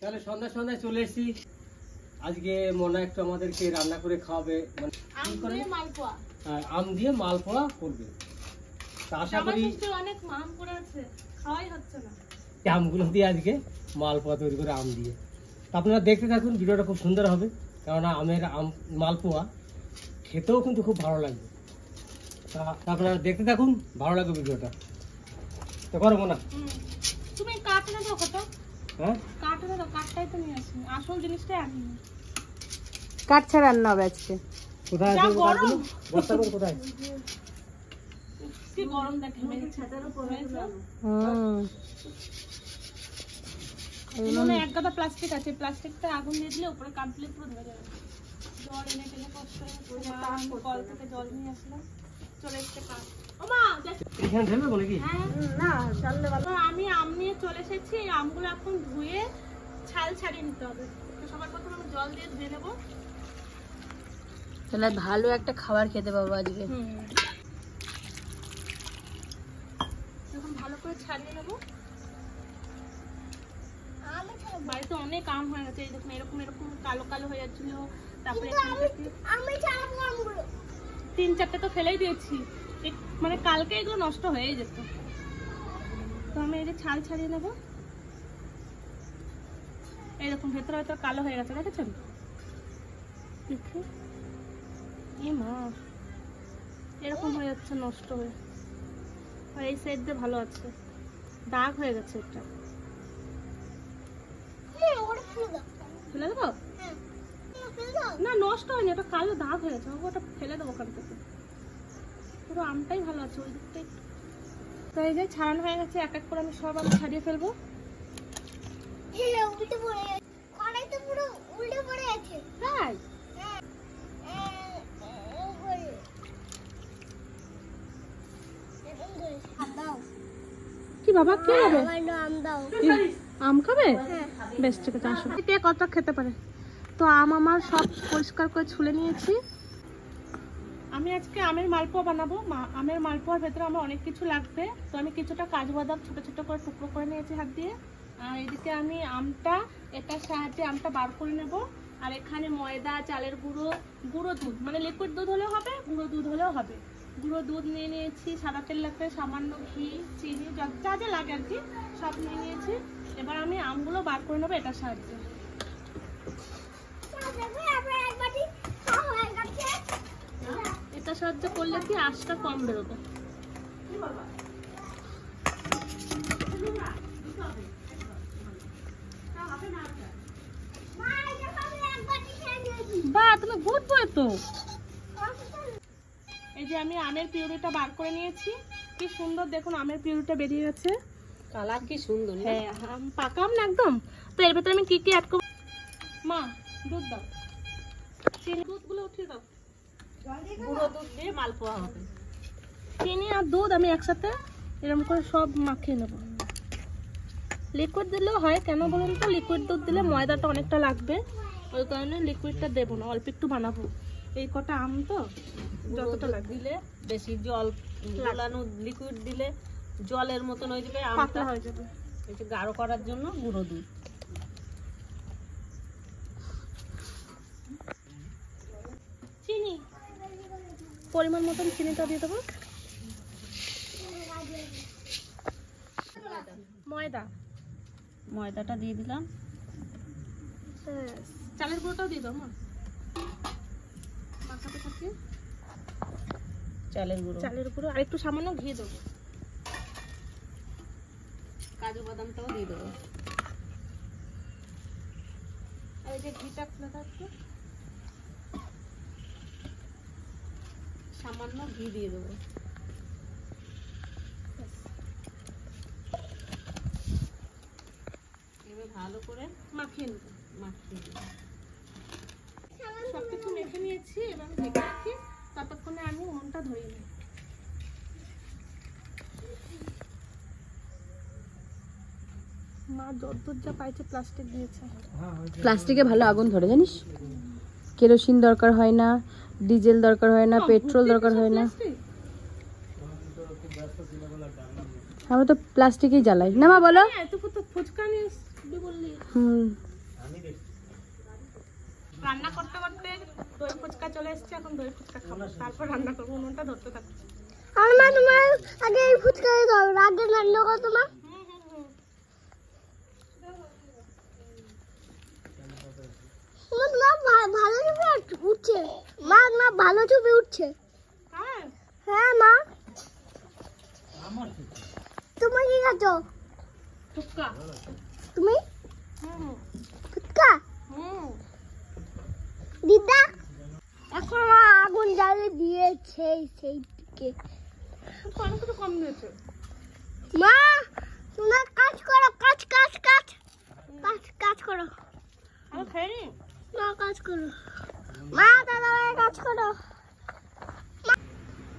তাহলে সন্ধ্যা সন্ধ্যায় চলে এসেছি। আজকে মনে একটু আমাদেরকে রান্না করে খাওয়াবে, আম দিয়ে মালপোয়া করবে। আশা করি অনেক আম পড়ে আছে, খাওয়াই হচ্ছে না। আমগুলো দিয়ে আজকে মালপোয়া তৈরি করে আম দিয়ে। আপনারা দেখতে থাকুন, ভিডিওটা খুব সুন্দর হবে, কেননা আমের মালপোয়া খেতেও কিন্তু খুব ভালো লাগবে। আপনারা দেখতে থাকুন, ভালো লাগবে ভিডিওটা। তো করবো না তুমি কাঠ না দাও কত? হ্যাঁ কাঠ না দাও, কাঠটাই তো নিয়ে আসি, আসল জিনিসটাই আনি। কাঠ ছাড়া রান্না হবে আজকে। কোথায় আছে কাঠগুলো? বস্তার মধ্যে কোথায়? কি গরম দেখে মেরে ছাতার উপরে। এখানে এক গাদা প্লাস্টিক আছে, প্লাস্টিকটা আগুন দিয়ে দিলে উপরে কমপ্লিট পুরো ধরে যাবে। জল এনে গেলে কষ্ট করে কল থেকে জল নিয়ে আসলাম, চলে এসেছে কাঠ। ওমা এখানে ঢেলবে বলে কি? না চললে ভালো। আমি আম নিয়ে চলে এসেছি, আমগুলো এখন ধুয়ে ছাল ছাড়িয়ে নিতে হবে। তো সবার প্রথমে আমি জল দিয়ে ধুয়ে নেবো। তাহলে ভালো একটা খাবার খেতে পাবো আজকে। এখন ভালো করে ছাড়িয়ে নেবো। বাড়িতে অনেক আম হয়ে গেছে, দেখুন এরকম এরকম কালো কালো হয়ে যাচ্ছিল। তারপরে তিন চারটে তো ফেলেই দিয়েছি, মানে কালকে এগুলো নষ্ট হয়ে যেত। তো আমি এই যে ছাল ছাড়িয়ে নেবো। এইরকম ভেতরে হয়তো কালো হয়ে গেছে, দেখেছেন? মা এরকম হয়ে যাচ্ছে নষ্ট হয়ে, আর এই সাইড দিয়ে ভালো আছে, দাগ হয়ে গেছে। এটা ফেলে দেবো না, নষ্ট হয়নি, এটা কালো দাগ হয়ে গেছে, ওটা ফেলে দেবো ওখান থেকে। পুরো আমটাই ভালো আছে, ওই দিকটাই। তো এই যে ছাড়ানো হয়ে গেছে, এক এক করে আমি সব আম ছাড়িয়ে ফেলবো। কি বাবা, কি হবে? আম খাবে? বেশ ঠিক আছে, আসো। কে কত খেতে পারে? তো আম আমার সব পরিষ্কার করে ছুলে নিয়েছি। আমি আজকে আমের মালপোয়া বানাবো। আমের মালপোয়ার ভেতরে আমার অনেক কিছু লাগবে। তো আমি কিছুটা কাজু বাদাম ছোট ছোট করে টুকরো করে নিয়েছি হাত দিয়ে। আর এদিকে আমি আমটা, এটার সাহায্যে আমটা বার করে নেব। আর এখানে ময়দা, চালের গুঁড়ো, গুঁড়ো দুধ, মানে লিকুইড দুধ হলেও হবে, গুঁড়ো দুধ হলেও হবে। গুঁড়ো দুধ নিয়ে নিয়েছি, সাদা তেল লাগবে, সামান্য ঘি, চিনি, যা যা লাগে আর কি সব নিয়ে নিয়েছি। এবার আমি আমগুলো বার করে নেবো এটার সাহায্যে। এটা সাহায্য করলে কি আঁশটা কম বেরোবে। বা তুমি বুঝবো তো। এই যে আমি আমের পিউরিটা বার করে নিয়েছি, কি সুন্দর দেখুন আমের পিউরিটা বেরিয়ে গেছে। কালার কি সুন্দর। হ্যাঁ, পাকা আম না একদম। তো এর ভেতরে আমি কি কি অ্যাড করব? মা দুধ দাও, চিনি, দুধগুলো উঠিয়ে দাও। গুঁড়ো দুধ দিয়ে মালপোয়া হবে। চিনি আর দুধ আমি একসাথে এরকম করে সব মাখিয়ে নেব। লিকুইড দিলেও হয়, কেন বলুন তো, লিকুইড দুধ দিলে ময়দাটা অনেকটা লাগবে, ওই কারণে লিকুইডটা দেবো না, অল্প একটু বানাবো। এই কটা আম তো যতটা লাগে দিলে বেশি জল গলানো, লিকুইড দিলে জলের মতন হয়ে যাবে, পাতলা হয়ে যাবে। একটু গাঢ় করার জন্য গুঁড়ো দুধ। চিনি পরিমাণ মতন চিনিটা দিয়ে দেবো। ময়দাটা দিয়ে দিলাম। চালের গুঁড়োটাও দিয়ে দাও মা, মাখাতে থাকি। চালের গুঁড়ো আর একটু সামান্য ঘি দেবো। কাজু বাদামটাও দিয়ে দেবো। আর এই যে ঘিটা খুলে থাকবে, সামান্য ঘি দিয়ে দেবো। এবার ভালো করে মাখিয়ে নেবো। দেবো। সবকিছু মেখে নিয়েছি, এবার আমি ঢেকে রাখি, ততক্ষণে আমি উনুনটা ধরিয়ে নিই। মা যতদূর যা পাইছে প্লাস্টিক দিয়েছে। প্লাস্টিকে ভালো আগুন ধরে, জানিস? কেরোসিন দরকার হয় না, ডিজেল দরকার হয় না, পেট্রোল দরকার হয় না। আমরা তো প্লাস্টিকই জ্বালাই না মা, বলো। ফুচকা নিয়ে বললি রান্না করতে করতে দই ফুচকা চলে এসেছে, এখন দই ফুচকা খাবো, তারপর রান্না করবো। উনুনটা ধরতে থাকছে। আমার তোমার আগে এই ফুচকা দাও, আগে রান্না করো তোমার। ভালো ছবি উঠছে মা, মা ভালো ছবি উঠছে। হ্যাঁ মা, তুমি কি খাচ্ছো? ফুচকা। তুমি ফুচকা দিদা এখন মা আগুন জ্বালিয়ে দিয়েছে সেই দিকে। অনেক কিছু কম দিয়েছে। মা তোমরা কাজ করো, কাজ কাজ কাজ কাজ কাজ করো। আমি খাইনি। মা কাজ করো, মা দাদা কাজ করো।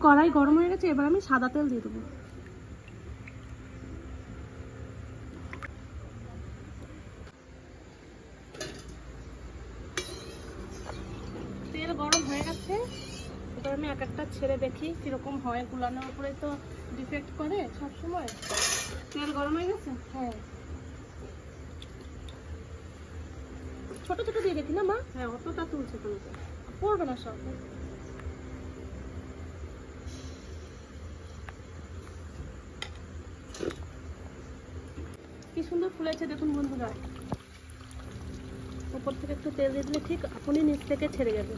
কড়াই গরম হয়ে গেছে, এবার আমি সাদা তেল দিয়ে দেবো। তেল গরম হয়ে গেছে, এবার আমি এক একটা ছেড়ে দেখি কিরকম হয়। গুলানোর উপরে তো ডিফেক্ট করে সব সময়। তেল গরম হয়ে গেছে। হ্যাঁ, ছোট ছোট দিয়ে দেখি না মা। হ্যাঁ, অতটা তুলছে কোনো পড়বে না সব। কি সুন্দর ফুলেছে দেখুন বন্ধুরা। উপর থেকে একটু তেল দিয়ে দিলে ঠিক আপনি নিচ থেকে ছেড়ে যাবে।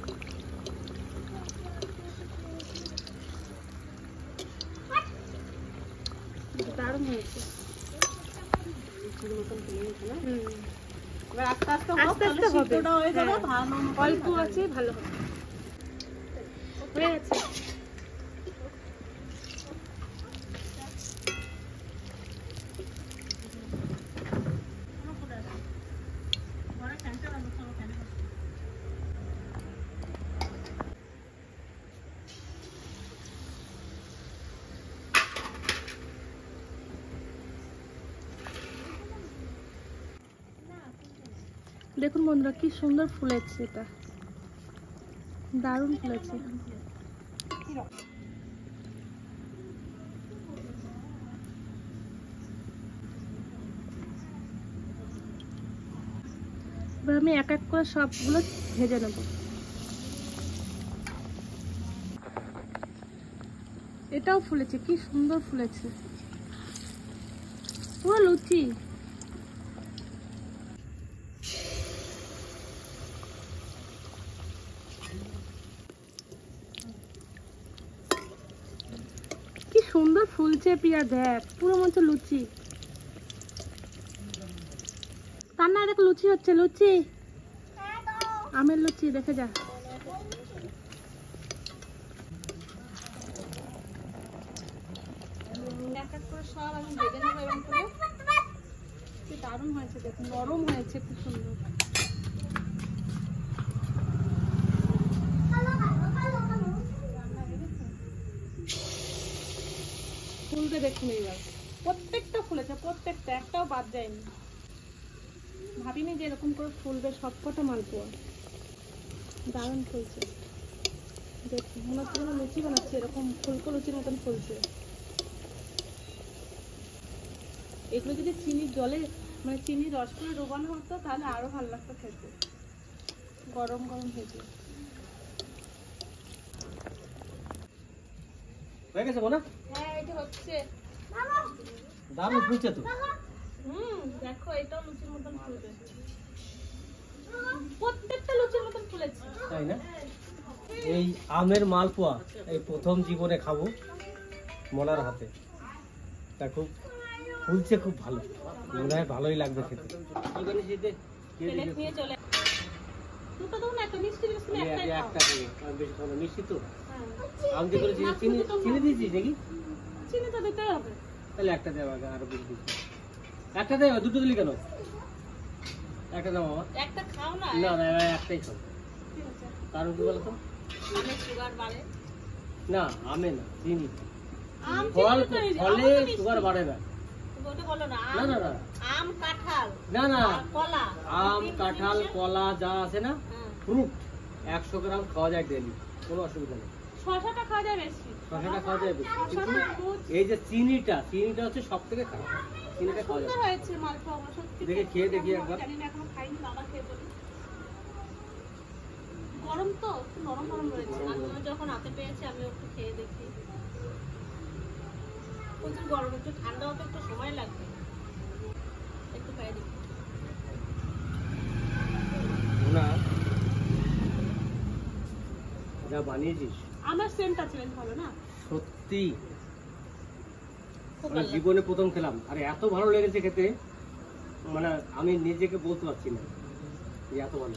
দারুণ হয়েছে। আস্তে আস্তে হবে, অল্প আছে ভালো হবে। হয়ে গেছে। দেখুন বন্ধুরা কি সুন্দর ফুলেছে, এটা দারুণ ফুলেছে। এবার আমি এক এক করে সবগুলো ভেজে নেব। এটাও ফুলেছে, কি সুন্দর ফুলেছে, পুরো লুচি। কি সুন্দর ফুলছে পিয়া, দেখ পুরো মতো লুচি। তার না দেখ লুচি হচ্ছে, লুচি আমের লুচি, দেখে যা। এক এক করে সব আমি ভেজে নেবো এরকম করে। কি দারুণ হয়েছে দেখুন, নরম হয়েছে খুব সুন্দর। ফুলতে দেখুন এবার, প্রত্যেকটা ফুলেছে, প্রত্যেকটা, একটাও বাদ যায়নি। ভাবিনি যে এরকম করে ফুলবে সবকটা মালপোয়া। দারুণ ফুলছে দেখুন, মনে হচ্ছে যেন লুচি বানাচ্ছে, এরকম ফুলকো লুচির মতন ফুলছে। এগুলো যদি চিনির জলে মানে চিনির রস করে ডোবানো হতো তাহলে আরো ভালো লাগতো খেতে, গরম গরম ভেজে। হয়ে গেছে বলো? হ্যাঁ, এটা হচ্ছে। দারুণ ফুলছে তো। দেখো এটাও লুচির মতন ফুলবে, প্রত্যেকটা লুচির মতন ফুলেছে, তাই না? এই আমের মালপোয়া এই প্রথম জীবনে খাবো মনার হাতে। তা খুব ফুলছে, খুব ভালো, মনে হয় ভালোই লাগবে খেতে। প্লেট নিয়ে চলে। দুটো দাও না, একটা মিষ্টি বিস্কুট একটাই খাও। একটা দেবো, আর বেশি খাবো না, মিষ্টি তো। হ্যাঁ, আম দিয়ে করেছি, চিনি দিয়েছিস নাকি? চিনি তো দিতেই হবে। তাহলে একটা দেওয়া, আরো বেশি দিচ্ছি। একটা দেওয়া, দুটো দিলি কেন? একটা দাও বাবা। একটা খাও না। না না, একটাই খাও। ঠিক আছে। কারণ কি বলতো? আমের সুগার বাড়ে। না, আমে না, চিনি। আম ফল, চিনি তো এই যে, ফলে আমও তো মিষ্টি। সুগার বাড়ে না। ওটা বলো না। না আম, না না আম, কাঁঠাল, না না, আর কলা। আম, কাঁঠাল, কলা যা আছে না, হ্যাঁ। ফ্রুট 100 গ্রাম খাওয়া যায় ডেলি, কোনো অসুবিধা নেই। শশাটা খাওয়া যায় বেশি। শশাটা খাওয়া যায় বেশি, শশা, কিন্তু তরমুজ। এই যে চিনিটা হচ্ছে সব থেকে খারাপ। চিনিটা খাওয়া সুন্দর যায় হয়েছে মালপোয়া, আমার সত্যি দেখে খেয়ে দেখি কেমন একবার। জানি না, এখনো খাইনি, বাবা খেয়ে বলি। গরম তো একটু নরম নরম রয়েছে, আর মনে যখন হাতে পেয়েছি আমি একটু খেয়ে দেখি। প্রচুর গরম, একটু ঠান্ডা হতে একটু সময় লাগবে, একটু খাই দেখি। না যা বানিয়েছিস আমার সেন্টটা চেঞ্জ হবে না, সত্যি খুব মানে ভালো। জীবনে প্রথম খেলাম, আর এত ভালো লেগেছে খেতে, মানে আমি নিজেকে বলতে পারছি না যে এত ভালো।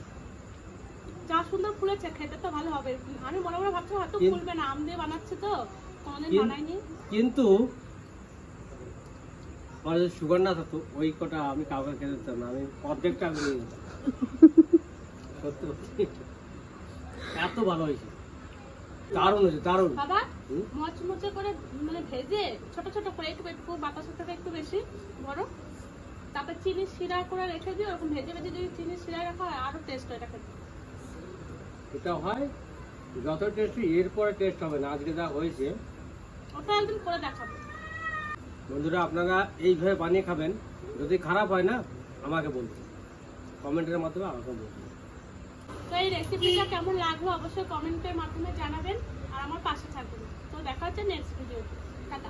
যা সুন্দর ফুলেছে, খেতে তো ভালো হবে। আমি মনে মনে ভাবছি হয়তো কিন্তু- ফুলবে না, আম দিয়ে বানাচ্ছে তো, কোনোদিন কিন- বানাইনি। কিন্তু আমার যদি সুগার না থাকতো ওই কটা আমি কাউকে খেতে দিতাম না, আমি অর্ধেকটা আমি নিয়ে নিতাম। সত্যি সত্যি এত ভালো হয়েছে, দারুণ হয়েছে, দারুণ। বাবা হুম? মচমচে করে মানে ভেজে ছোট ছোট করে একটু একটু বাতাসের থেকে একটু বেশি বড়, তারপর চিনি শিরা করে রেখে দিও। ওরকম ভেজে ভেজে যদি চিনি শিরা রাখা হয় আরো টেস্ট হয় এটা খেতে। এটা হয় যত টেস্টি, এরপরে টেস্ট হবে না। আজকে যা হয়েছে, ওটা একদিন করে দেখাবো। বন্ধুরা আপনারা এইভাবে বানিয়ে খাবেন, যদি খারাপ হয় না আমাকে বলবেন, কমেন্টের মাধ্যমে আমাকে বলবেন। তো এই রেসিপিটা কেমন লাগলো অবশ্যই কমেন্টের মাধ্যমে জানাবেন, আর আমার পাশে থাকবেন। তো দেখা হচ্ছে নেক্সট ভিডিওতে। টাটা।